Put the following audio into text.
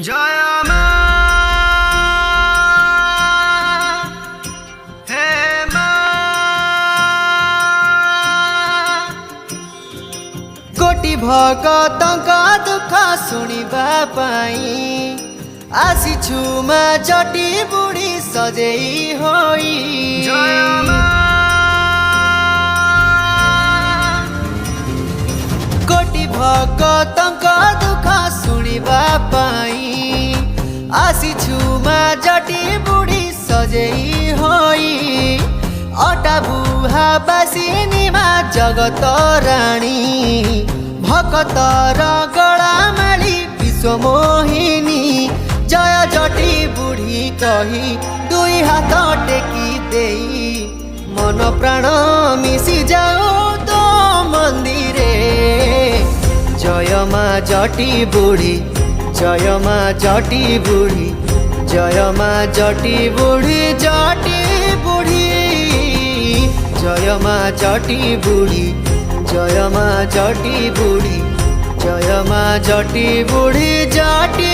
জয় মা হে মা কোটি ভক্তଙ୍କ ଦୁଃଖ ଶୁଣିବା ପାଇଁ ଆସିଛୁ ମା ଜଟି ବୁଢ଼ୀ ସଜେଇ ହୋଇ। ଜୟ ମା କୋଟି ଭକ୍ତଙ୍କ ଦୁଃଖ ଶୁଣିବା ପାଇଁ ଆସିଛୁ ମା ଜଟି ବୁଢ଼ୀ ସଜେଇ ହୋଇ। ଅଟା ବୁହା ବାସିନୀ ମା ଜଗତ ରାଣୀ ଭକ୍ତର ଗଳା ମାଳି ବିଶ୍ୱମୋହିନୀ। ଜୟ ଜଟି ବୁଢ଼ୀ କହି ଦୁଇ ହାତ ଟେକି ଦେଇ ମନ ପ୍ରାଣ ମିଶି ଯାଉ ତୋ ମନ୍ଦିରେ। ଜୟ ମା ଜଟି ବୁଢ଼ୀ ଜୟ ମା ଜଟି ବୁଢ଼ୀ ଜୟ ମା ଜଟି ବୁଢ଼ୀ ଜଟି ବୁଢ଼ୀ ଜୟ ମା ଜଟି ବୁଢ଼ୀ ଜୟ ମା ଜଟି ବୁଢ଼ୀ ଜୟ ମା ଜଟି ବୁଢ଼ୀ ଜଟି